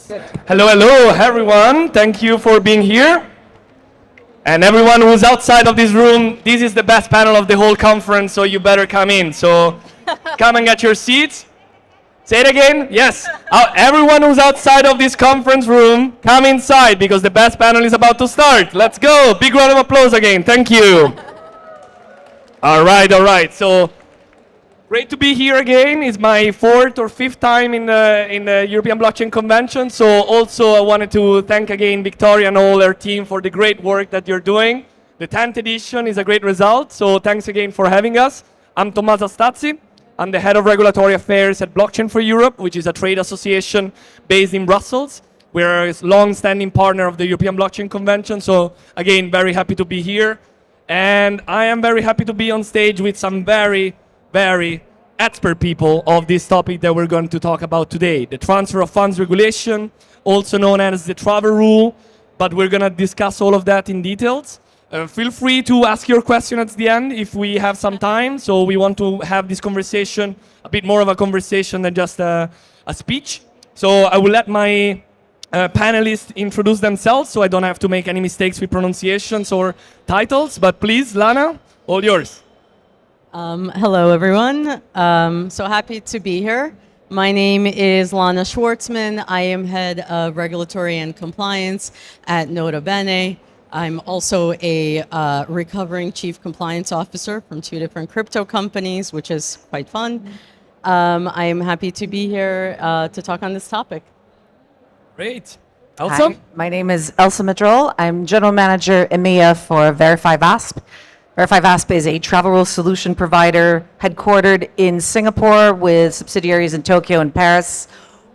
Hello, hello, everyone. Thank you for being here. And everyone who's outside of this room, this is the best panel of the whole conference, so you better come in. So come and get your seats. Say it again. Yes. Everyone who's outside of this conference room, come inside because the best panel is about to start. Let's go. Big round of applause again. Thank you. All right. So great to be here again. It's my fourth or fifth time in the European Blockchain Convention. So also I wanted to thank again Victoria and all her team for the great work that you're doing. The 10th edition is a great result. So thanks again for having us. I'm Tommaso Astazi. I'm the head of regulatory affairs at Blockchain for Europe, which is a trade association based in Brussels. We're a long-standing partner of the European Blockchain Convention. So again, very happy to be here. And I am very happy to be on stage with some very expert people of this topic that we're going to talk about today. The transfer of funds regulation, also known as the travel rule, but we're going to discuss all of that in details. Feel free to ask your question at the end if we have some time. So we want to have this conversation, a bit more of a conversation than just a speech. So I will let my panelists introduce themselves so I don't have to make any mistakes with pronunciations or titles. But please, Lana, all yours. Hello, everyone. So happy to be here. My name is Lana Schwartzman. I am head of regulatory and compliance at Notabene. I'm also a recovering chief compliance officer from 2 different crypto companies, which is quite fun. I am happy to be here to talk on this topic. Great. Elsa? Hi, my name is Elsa Madrolle. I'm general manager EMEA for VerifyVASP. VerifyVASP is a travel rule solution provider headquartered in Singapore with subsidiaries in Tokyo and Paris.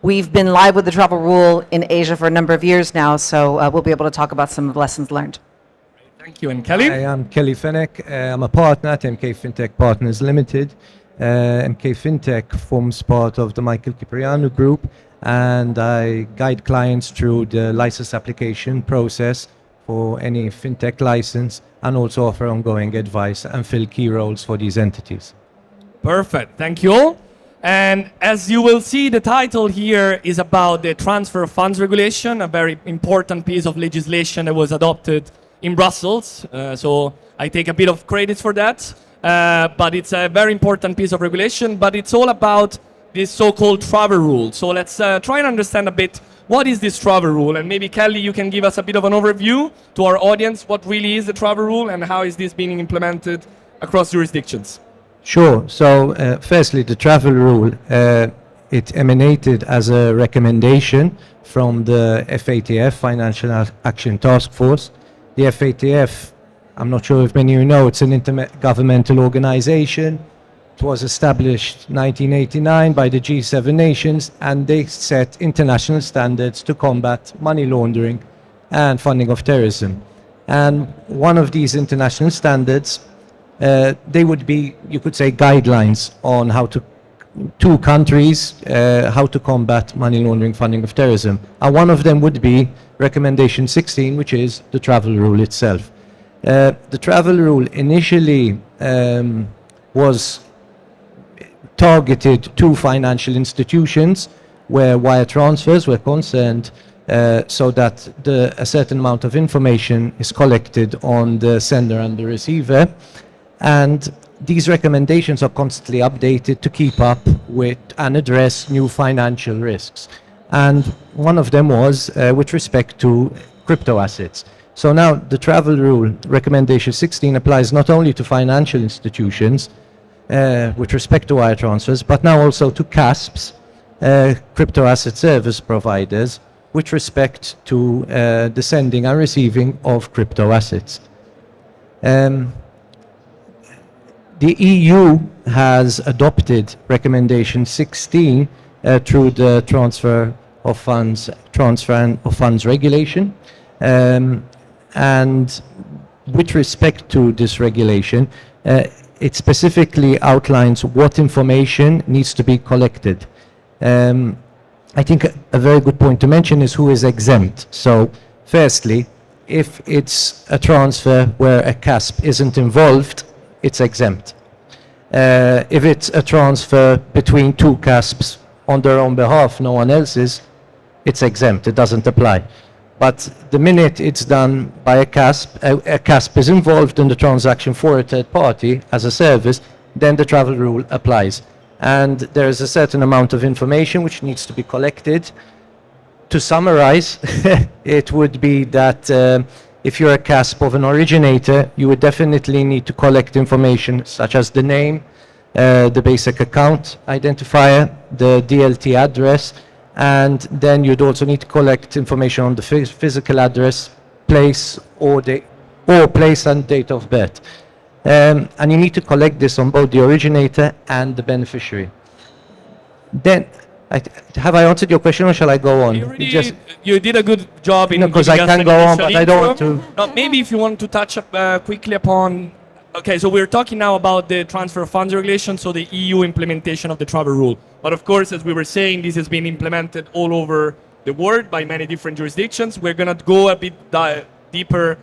We've been live with the travel rule in Asia for a number of years now, so we'll be able to talk about some of the lessons learned. Thank you. And Kelly? Hi, I'm Kelly Fenech. I'm a partner at MK Fintech Partners Limited. MK Fintech forms part of the Michael Cipriano Group, and I guide clients through the license application process for any fintech license, and also offer ongoing advice and fill key roles for these entities. Perfect. Thank you all. And as you will see, the title here is about the transfer of funds regulation, a very important piece of legislation that was adopted in Brussels. So I take a bit of credit for that. But it's a very important piece of regulation, but it's all about this so-called travel rule. So let's try and understand a bit what is this travel rule, and maybe Kelly, you can give us a bit of an overview to our audience. What really is the travel rule, and how is this being implemented across jurisdictions? Sure. So firstly, the travel rule, it emanated as a recommendation from the FATF, Financial Action Task Force. The FATF, I'm not sure if many of you know, it's an intergovernmental organization. It was established 1989 by the G7 nations, and they set international standards to combat money laundering and funding of terrorism. And one of these international standards, they would be, you could say, guidelines on how to countries, how to combat money laundering, funding of terrorism. And one of them would be Recommendation 16, which is the travel rule itself. The travel rule initially was targeted to financial institutions where wire transfers were concerned, so that a certain amount of information is collected on the sender and the receiver. And these recommendations are constantly updated to keep up with and address new financial risks. And one of them was with respect to crypto assets. So now the travel rule, Recommendation 16, applies not only to financial institutions with respect to wire transfers, but now also to CASPs, crypto asset service providers, with respect to the sending and receiving of crypto assets. The EU has adopted Recommendation 16 through the transfer of funds regulation. And with respect to this regulation, it specifically outlines what information needs to be collected. I think a very good point to mention is who is exempt. So firstly, if it's a transfer where a CASP isn't involved, it's exempt. If it's a transfer between two CASPs on their own behalf, no one else's, it's exempt, it doesn't apply. But the minute it's done by a CASP, a CASP is involved in the transaction for a third party as a service, then the travel rule applies. And there is a certain amount of information which needs to be collected. To summarize, it would be that if you're a CASP of an originator, you would definitely need to collect information such as the name, the basic account identifier, the DLT address, and then you'd also need to collect information on the physical address, place, or place and date of birth. And you need to collect this on both the originator and the beneficiary. Then, have I answered your question, or shall I go on? You did a good job in because giving I us can an go on, initial but I don't intro. want to. No, maybe if you want to touch up quickly upon. Okay, so we're talking now about the transfer of funds regulation, so the EU implementation of the travel rule. But of course, as we were saying, this has been implemented all over the world by many different jurisdictions. We're going to go a bit deeper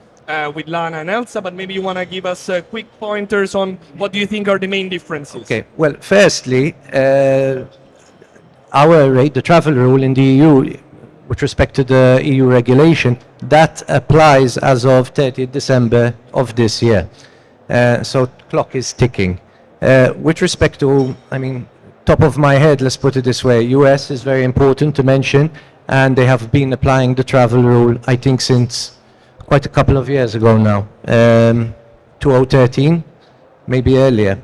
with Lana and Elsa, but maybe you want to give us quick pointers on what do you think are the main differences? Okay, well, firstly, our rate, the travel rule in the EU, with respect to the EU regulation, that applies as of 30th December of this year. So clock is ticking. With respect to, top of my head, let's put it this way, US is very important to mention, and they have been applying the travel rule, I think, since quite a couple of years ago now, 2013, maybe earlier.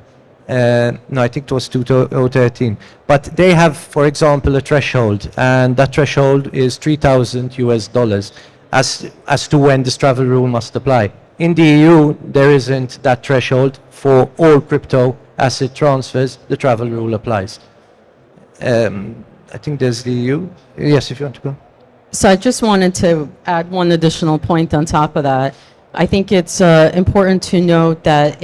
No, I think it was 2013. But they have, for example, a threshold, and that threshold is $3,000 as to when this travel rule must apply. In the EU, there isn't that threshold. For all crypto asset transfers, the travel rule applies. I think there's the EU. Yes, if you want to go. So I just wanted to add one additional point on top of that. I think it's important to note that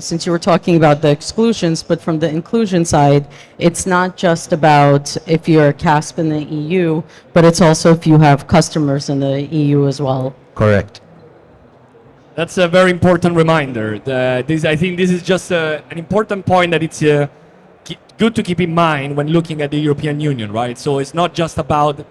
since you were talking about the exclusions, but from the inclusion side, it's not just about if you're a CASP in the EU, but it's also if you have customers in the EU as well. Correct. That's a very important reminder. I think this is just an important point that it's good to keep in mind when looking at the European Union, right? So it's not just about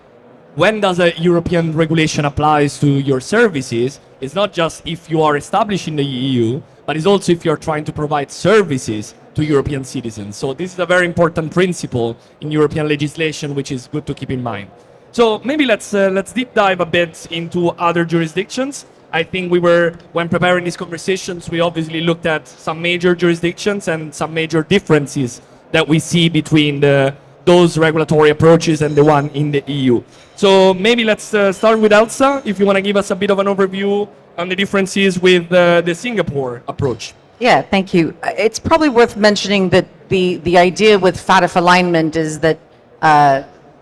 when does a European regulation applies to your services. It's not just if you are established in the EU, but it's also if you're trying to provide services to European citizens. So this is a very important principle in European legislation, which is good to keep in mind. So maybe let's deep dive a bit into other jurisdictions. I think when preparing these conversations, we obviously looked at some major jurisdictions and some major differences that we see between those regulatory approaches and the one in the EU. So maybe let's start with Elsa, if you want to give us a bit of an overview on the differences with the Singapore approach. Yeah, thank you. It's probably worth mentioning that the idea with FATF alignment is that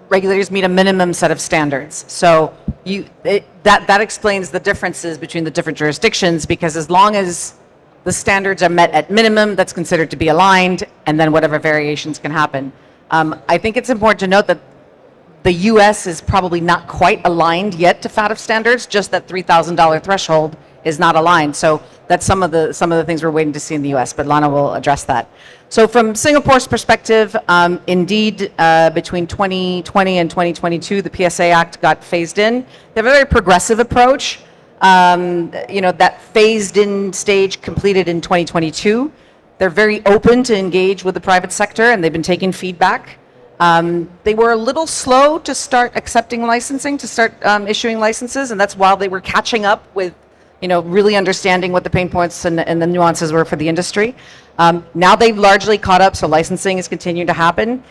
regulators meet a minimum set of standards. So that explains the differences between the different jurisdictions, because as long as the standards are met at minimum, that's considered to be aligned, and then whatever variations can happen. I think it's important to note that the US is probably not quite aligned yet to FATF standards, just that $3,000 threshold is not aligned. So that's some of the things we're waiting to see in the US, but Lana will address that. So from Singapore's perspective, indeed, between 2020 and 2022, the PSA Act got phased in. They have a very progressive approach. That phased in stage completed in 2022. They're very open to engage with the private sector, and they've been taking feedback. They were a little slow to start accepting licensing, to start issuing licenses, and that's while they were catching up with, really understanding what the pain points and the nuances were for the industry. Now they've largely caught up, so licensing is continuing to happen.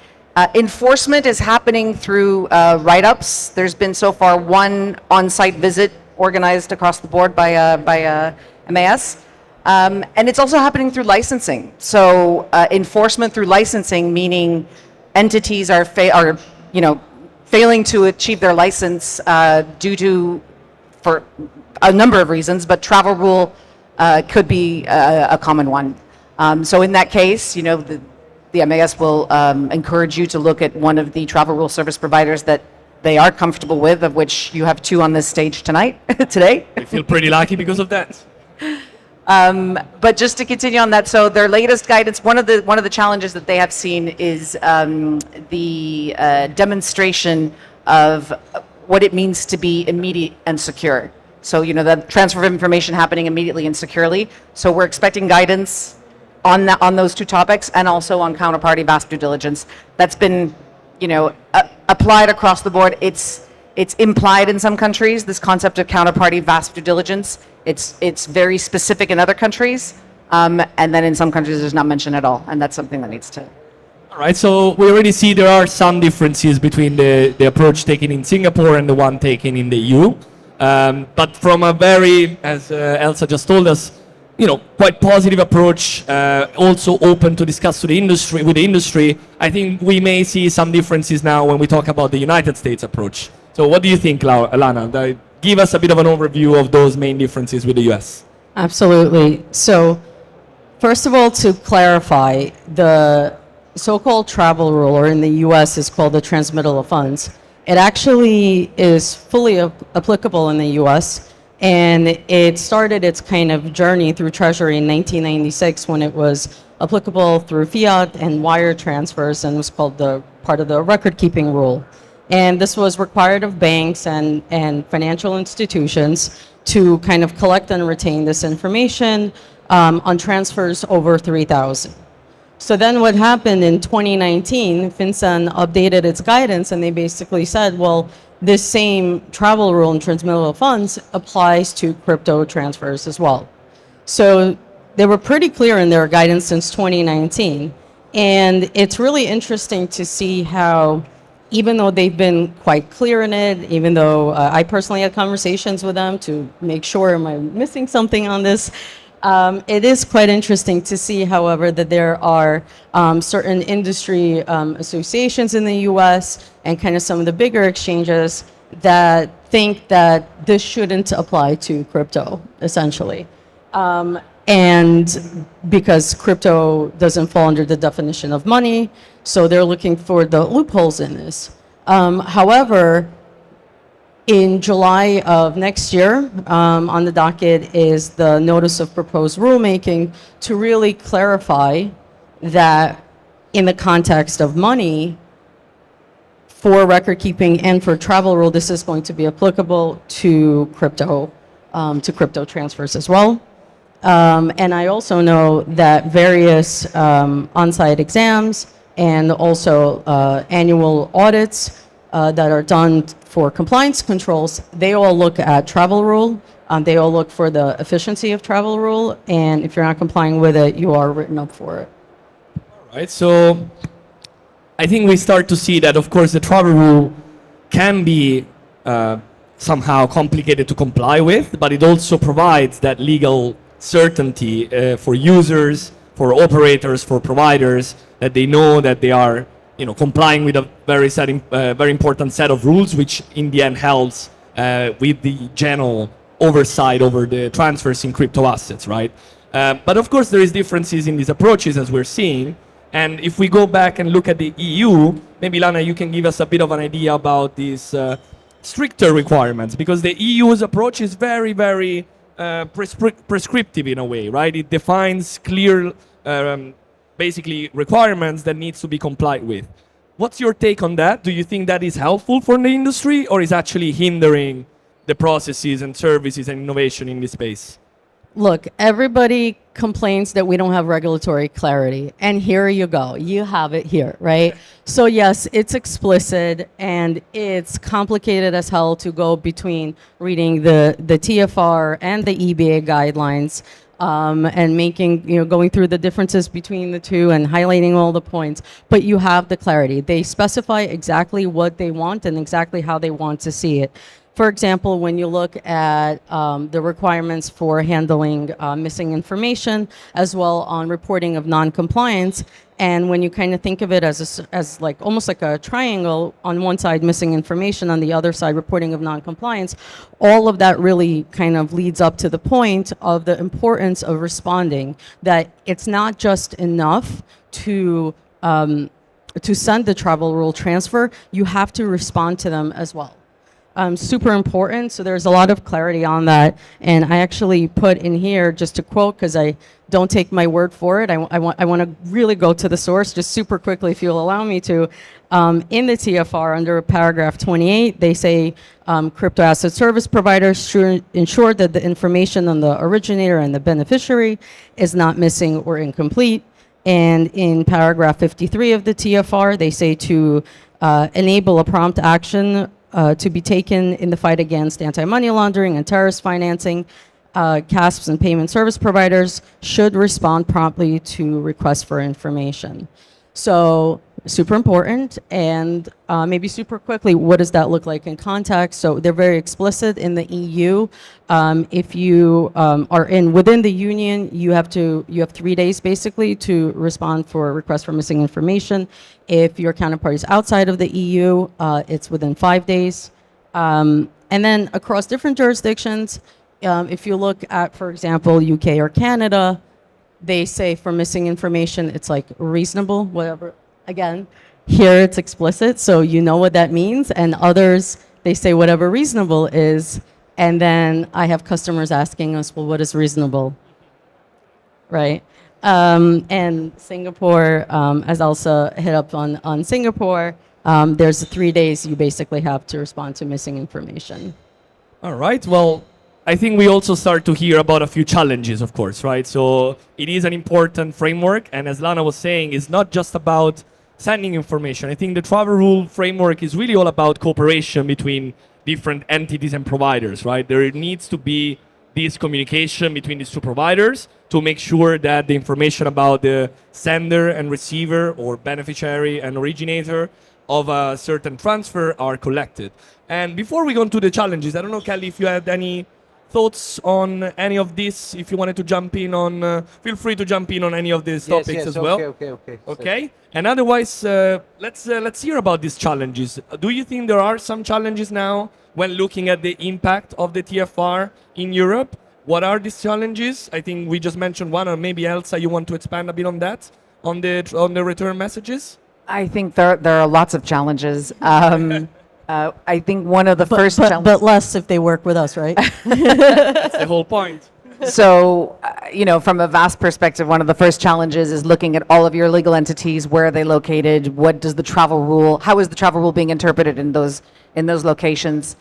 Enforcement is happening through write-ups. There's been so far one on-site visit organized across the board by MAS. And it's also happening through licensing. So enforcement through licensing, meaning entities are failing to achieve their license for a number of reasons, but travel rule could be a common one. So in that case, the MAS will encourage you to look at one of the travel rule service providers that they are comfortable with, of which you have two on this stage today. I feel pretty lucky because of that. But just to continue on that, so their latest guidance, one of the challenges that they have seen is the demonstration of what it means to be immediate and secure. So, the transfer of information happening immediately and securely. So we're expecting guidance on those two topics, and also on counterparty VASP due diligence. That's been, applied across the board. It's implied in some countries, this concept of counterparty VASP due diligence. It's very specific in other countries, and then in some countries it's not mentioned at all, and that's something that needs to. All right, so we already see there are some differences between the approach taken in Singapore and the one taken in the EU. But from a very, as Elsa just told us, quite positive approach, also open to discuss with the industry, I think we may see some differences now when we talk about the United States approach. So what do you think, Lana? Give us a bit of an overview of those main differences with the US. Absolutely. So, first of all, to clarify, the so-called travel rule, or in the US is called the transmittal of funds. It actually is fully applicable in the US, and it started its kind of journey through Treasury in 1996 when it was applicable through fiat and wire transfers, and was called the part of the record-keeping rule. And this was required of banks and financial institutions to kind of collect and retain this information on transfers over 3,000. So then what happened in 2019, FinCEN updated its guidance, and they basically said, well, this same travel rule and transmittal of funds applies to crypto transfers as well. So they were pretty clear in their guidance since 2019. And it's really interesting to see how, even though they've been quite clear in it, even though I personally had conversations with them to make sure, am I missing something on this? It is quite interesting to see, however, that there are certain industry associations in the US and kind of some of the bigger exchanges that think that this shouldn't apply to crypto, essentially. And because crypto doesn't fall under the definition of money, so they're looking for the loopholes in this. However, in July of next year, on the docket is the notice of proposed rulemaking to really clarify that in the context of money, for record keeping and for travel rule, this is going to be applicable to crypto transfers as well. And I also know that various on-site exams and also annual audits that are done for compliance controls, they all look at travel rule. They all look for the efficiency of travel rule, and if you're not complying with it, you are written up for it. All right, so I think we start to see that, of course, the travel rule can be somehow complicated to comply with, but it also provides that legal certainty for users, for operators, for providers, that they know that they are complying with a very important set of rules, which in the end helps with the general oversight over the transfers in crypto assets, right? But of course, there is differences in these approaches, as we're seeing. And if we go back and look at the EU, maybe Lana, you can give us a bit of an idea about these stricter requirements, because the EU's approach is very, very prescriptive in a way, right? It defines clear basically requirements that needs to be complied with. What's your take on that? Do you think that is helpful for the industry, or is actually hindering the processes and services and innovation in this space? Look, everybody complains that we don't have regulatory clarity, and here you go. You have it here, right? So yes, it's explicit, and it's complicated as hell to go between reading the TFR and the EBA guidelines, and making, going through the differences between the two and highlighting all the points, but you have the clarity. They specify exactly what they want and exactly how they want to see it. For example, when you look at the requirements for handling missing information, as well on reporting of non-compliance, and when you kind of think of it as like almost like a triangle, on one side missing information, on the other side reporting of non-compliance, all of that really kind of leads up to the point of the importance of responding, that it's not just enough to send the travel rule transfer, you have to respond to them as well. super important. So there's a lot of clarity on that. And I actually put in here just to quote, because I don't take my word for it. I want to really go to the source just super quickly, if you'll allow me to. In the TFR, under paragraph 28, they say crypto asset service providers should ensure that the information on the originator and the beneficiary is not missing or incomplete. And in paragraph 53 of the TFR, they say to enable a prompt action to be taken in the fight against anti-money laundering and terrorist financing. CASPs and payment service providers should respond promptly to requests for information. So super important, and maybe super quickly, what does that look like in context? So they're very explicit in the EU. If you are within the union, you have 3 days basically to respond for requests for missing information. If your counterpart is outside of the EU, it's within 5 days. And then across different jurisdictions, if you look at, for example, UK or Canada, they say for missing information, it's like reasonable, whatever. Again, here it's explicit, so you know what that means. And others, they say whatever reasonable is. And then I have customers asking us, well, what is reasonable? Right? And Singapore, as Elsa hit up on Singapore, there's 3 days you basically have to respond to missing information. All right. Well, I think we also start to hear about a few challenges, of course, right? So it is an important framework. And as Lana was saying, it's not just about sending information. I think the travel rule framework is really all about cooperation between different entities and providers, right? There needs to be this communication between these two providers to make sure that the information about the sender and receiver or beneficiary and originator of a certain transfer are collected. And before we go into the challenges, I don't know, Kelly, if you had any thoughts on any of this. If you wanted to jump in on, feel free to jump in on any of these topics as well. Okay. And otherwise, let's hear about these challenges. Do you think there are some challenges now when looking at the impact of the TFR in Europe? What are these challenges? I think we just mentioned one, or maybe Elsa, you want to expand a bit on that, on the return messages? I think there are lots of challenges. I think one of the first challenges... But less if they work with us, right? That's the whole point. So, from a VASP perspective, one of the first challenges is looking at all of your legal entities. Where are they located? What does the travel rule? How is the travel rule being interpreted in those locations?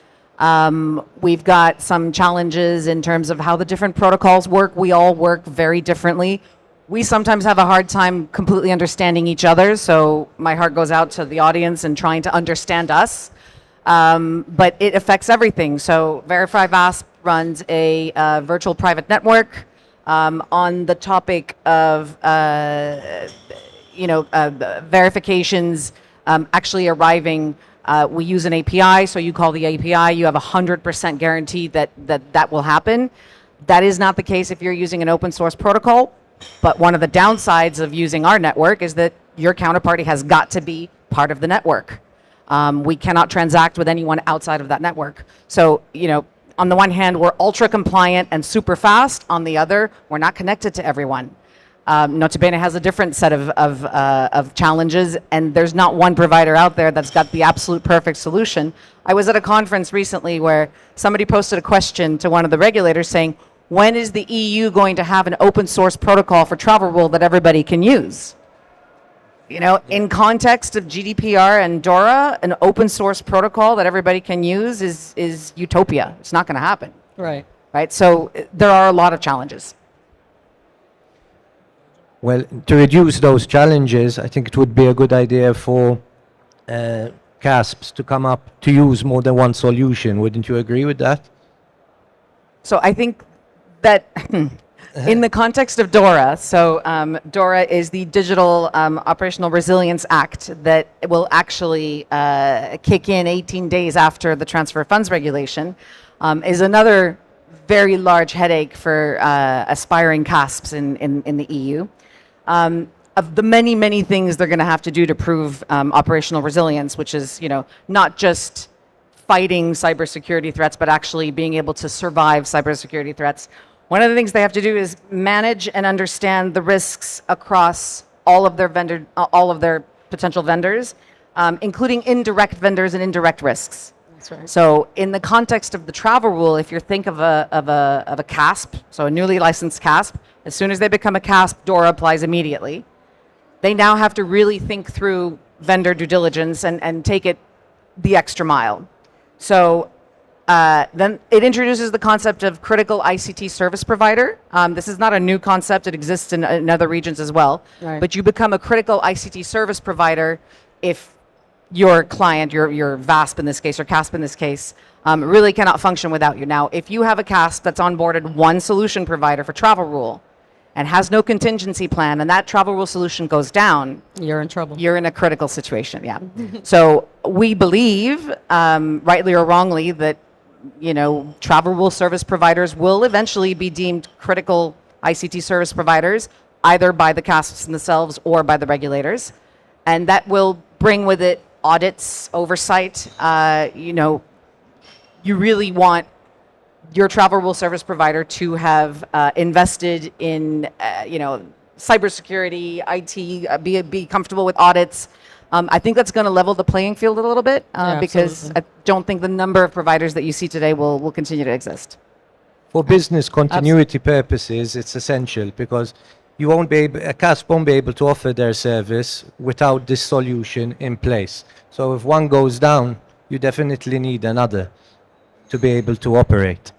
We've got some challenges in terms of how the different protocols work. We all work very differently. We sometimes have a hard time completely understanding each other. So my heart goes out to the audience and trying to understand us. But it affects everything. So VerifyVASP runs a virtual private network on the topic of verifications actually arriving. We use an API, so you call the API, you have 100% guarantee that will happen. That is not the case if you're using an open source protocol. But one of the downsides of using our network is that your counterparty has got to be part of the network. We cannot transact with anyone outside of that network. So, on the one hand, we're ultra compliant and super fast. On the other, we're not connected to everyone. Notabene has a different set of challenges, and there's not one provider out there that's got the absolute perfect solution. I was at a conference recently where somebody posted a question to one of the regulators saying, when is the EU going to have an open source protocol for travel rule that everybody can use? In context of GDPR and DORA, an open source protocol that everybody can use is utopia. It's not going to happen. Right. Right. So there are a lot of challenges. Well, to reduce those challenges, I think it would be a good idea for CASPs to come up to use more than one solution. Wouldn't you agree with that? So I think that in the context of DORA, so DORA is the Digital Operational Resilience Act that will actually kick in 18 days after the transfer of funds regulation, is another very large headache for aspiring CASPs in the EU. Of the many, many things they're going to have to do to prove operational resilience, which is, not just fighting cybersecurity threats, but actually being able to survive cybersecurity threats. One of the things they have to do is manage and understand the risks across all of their potential vendors, including indirect vendors and indirect risks. That's right. So in the context of the travel rule, if you think of a CASP, so a newly licensed CASP, as soon as they become a CASP, DORA applies immediately. They now have to really think through vendor due diligence and take it the extra mile. So then it introduces the concept of critical ICT service provider. This is not a new concept. It exists in other regions as well. Right. But you become a critical ICT service provider if your client, your VASP in this case, or CASP in this case, really cannot function without you. Now, if you have a CASP that's onboarded one solution provider for travel rule and has no contingency plan, and that travel rule solution goes down, You're in trouble. you're in a critical situation, yeah. So we believe, rightly or wrongly, that travel rule service providers will eventually be deemed critical ICT service providers, either by the CASPs themselves or by the regulators. And that will bring with it audits, oversight. You really want your travel rule service provider to have invested in, cybersecurity, IT, be comfortable with audits. I think that's going to level the playing field a little bit because absolutely. I don't think the number of providers that you see today will continue to exist. For business continuity purposes, it's essential because a CASP won't be able to offer their service without this solution in place. So if one goes down, you definitely need another to be able to operate.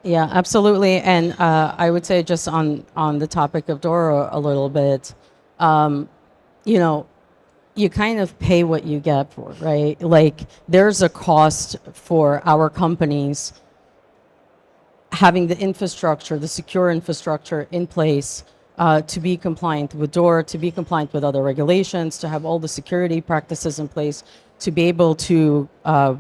Yeah, absolutely. And I would say just on the topic of DORA a little bit, you kind of pay what you get for, right? Like there's a cost for our companies having the infrastructure, the secure infrastructure in place to be compliant with DORA, to be compliant with other regulations, to have all the security practices in place, to be able to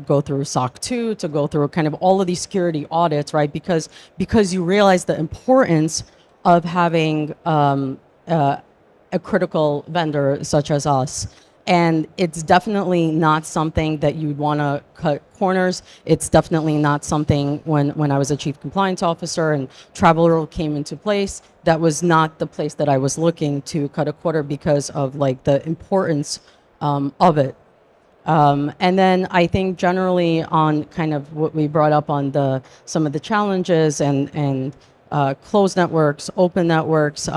go through SOC 2, to go through kind of all of these security audits, right? Because you realize the importance of having a critical vendor such as us. And it's definitely not something that you'd want to cut corners. It's definitely not something when I was a chief compliance officer and travel rule came into place, that was not the place that I was looking to cut a quarter because of like the importance of it. And then I think generally on kind of what we brought up on some of the challenges and closed networks, open networks,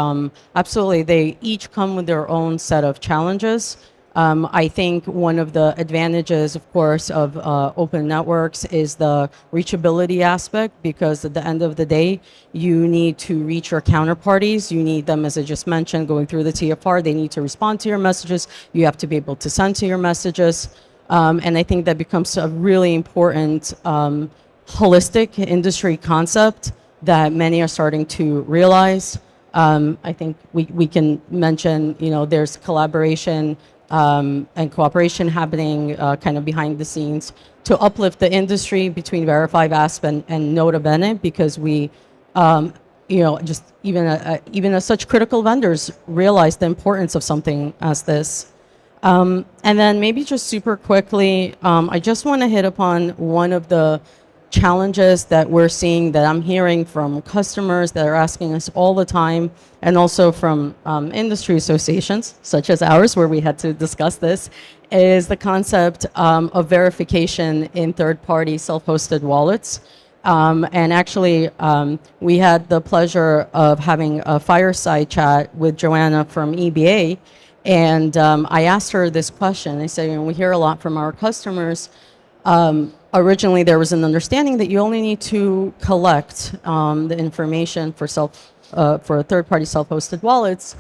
absolutely, they each come with their own set of challenges. I think one of the advantages, of course, of open networks is the reachability aspect, because at the end of the day, you need to reach your counterparties. You need them, as I just mentioned, going through the TFR. They need to respond to your messages. You have to be able to send to your messages. And I think that becomes a really important holistic industry concept that many are starting to realize. I think we can mention, there's collaboration and cooperation happening kind of behind the scenes to uplift the industry between VerifyVASP and Notabene, because we, just even as such critical vendors realize the importance of something as this. And then maybe just super quickly, I just want to hit upon one of the challenges that we're seeing, that I'm hearing from customers that are asking us all the time, and also from industry associations such as ours, where we had to discuss this, is the concept of verification in third-party self-hosted wallets. And actually, we had the pleasure of having a fireside chat with Joanna from EBA, and I asked her this question. I said, we hear a lot from our customers. Originally, there was an understanding that you only need to collect the information for third-party self-hosted wallets,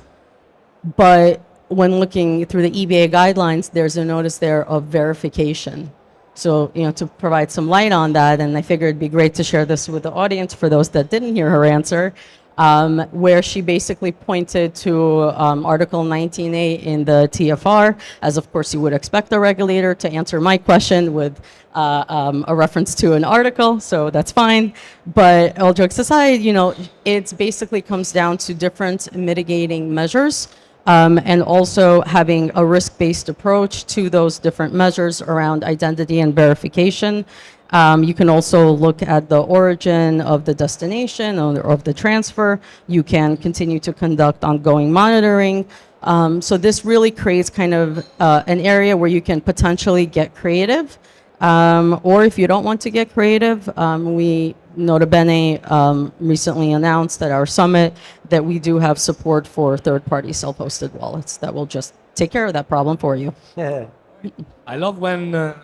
but when looking through the EBA guidelines, there's a notice there of verification. So, to provide some light on that, and I figured it'd be great to share this with the audience for those that didn't hear her answer, where she basically pointed to Article 19A in the TFR, as of course you would expect the regulator to answer my question with a reference to an article, so that's fine. But all jokes aside, it basically comes down to different mitigating measures, and also having a risk-based approach to those different measures around identity and verification. You can also look at the origin of the destination or of the transfer. You can continue to conduct ongoing monitoring. So this really creates kind of an area where you can potentially get creative Or if you don't want to get creative, we Notabene recently announced at our summit that we do have support for third-party self-hosted wallets that will just take care of that problem for you. Yeah. I love when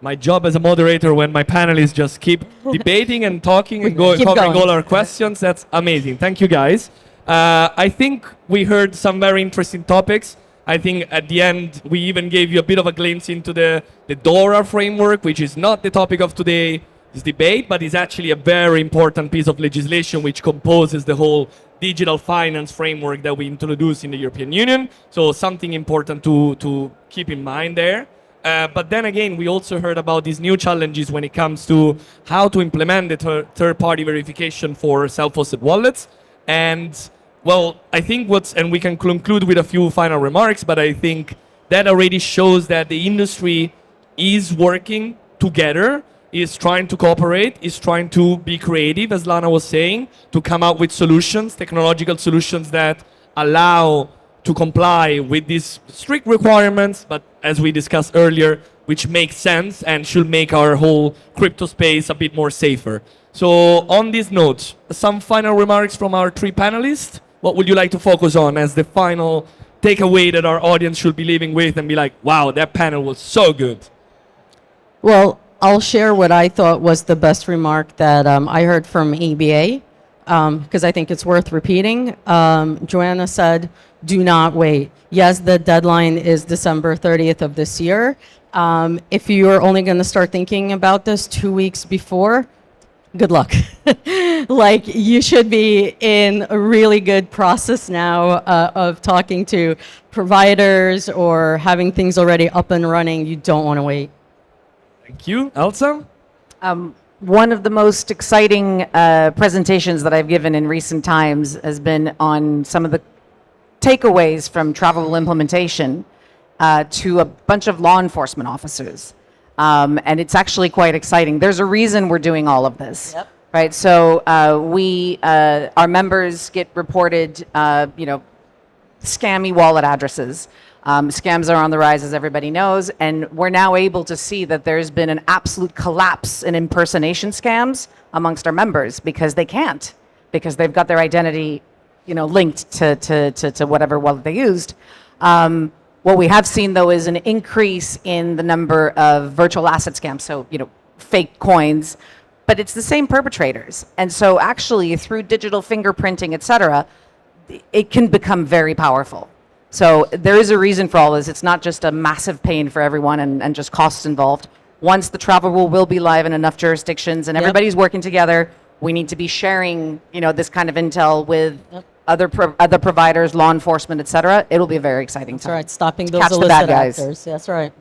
my job as a moderator, when my panelists just keep debating and talking and Keep covering going. all our questions. That's amazing. Thank you, guys. I think we heard some very interesting topics. I think at the end, we even gave you a bit of a glimpse into the DORA framework, which is not the topic of today's debate, but is actually a very important piece of legislation which composes the whole digital finance framework that we introduced in the European Union. So something important to keep in mind there. But then again, we also heard about these new challenges when it comes to how to implement the third-party verification for self-hosted wallets. And well, I think and we can conclude with a few final remarks, but I think that already shows that the industry is working together, is trying to cooperate, is trying to be creative, as Lana was saying, to come up with solutions, technological solutions that allow to comply with these strict requirements, but as we discussed earlier, which makes sense and should make our whole crypto space a bit more safer. So on this note, some final remarks from our three panelists. What would you like to focus on as the final takeaway that our audience should be leaving with and be like, wow, that panel was so good? Well, I'll share what I thought was the best remark that I heard from EBA, because I think it's worth repeating. Joanna said, do not wait. Yes, the deadline is December 30th of this year. If you're only going to start thinking about this 2 weeks before, good luck. Like, you should be in a really good process now of talking to providers or having things already up and running. You don't want to wait. Thank you. Elsa? One of the most exciting presentations that I've given in recent times has been on some of the takeaways from travel implementation to a bunch of law enforcement officers. And it's actually quite exciting. There's a reason we're doing all of this. Yep. Right, so our members get reported, scammy wallet addresses. Scams are on the rise, as everybody knows, and we're now able to see that there's been an absolute collapse in impersonation scams amongst our members because they've got their identity, linked to whatever wallet they used. What we have seen, though, is an increase in the number of virtual asset scams, so, fake coins, but it's the same perpetrators. And so actually, through digital fingerprinting, et cetera, it can become very powerful. So there is a reason for all this. It's not just a massive pain for everyone and just costs involved. Once the travel rule will be live in enough jurisdictions and everybody's working together, we need to be sharing, this kind of intel with other providers, law enforcement, et cetera. It'll be a very exciting time. That's right, stopping those Catch the illicit bad guys. actors. That's right.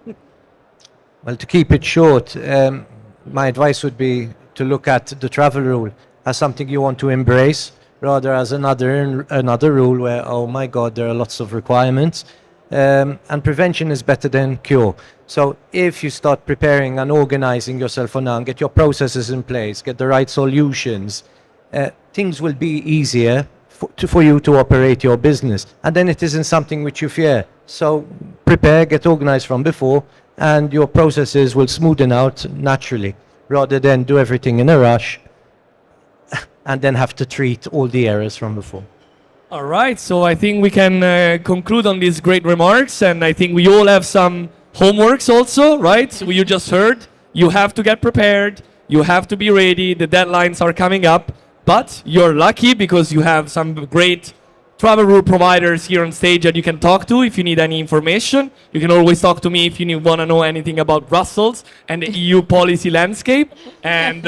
Well, to keep it short, my advice would be to look at the travel rule as something you want to embrace, rather as another rule where, oh my God, there are lots of requirements. And prevention is better than cure. So if you start preparing and organizing yourself for now and get your processes in place, get the right solutions, things will be easier for you to operate your business. And then it isn't something which you fear. So prepare, get organized from before, and your processes will smoothen out naturally, rather than do everything in a rush and then have to treat all the errors from before. All right, so I think we can conclude on these great remarks, and I think we all have some homeworks also, right? You just heard, you have to get prepared, you have to be ready, the deadlines are coming up, but you're lucky because you have some great travel rule providers here on stage that you can talk to if you need any information. You can always talk to me if you want to know anything about Brussels and the EU policy landscape. And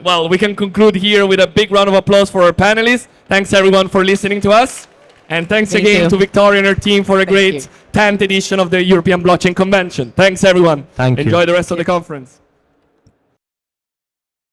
well, we can conclude here with a big round of applause for our panelists. Thanks everyone for listening to us. And thanks Thank again you. to Victoria and her team for a great 10th edition of the European Blockchain Convention. Thanks everyone. Thank you. Enjoy the rest of the conference.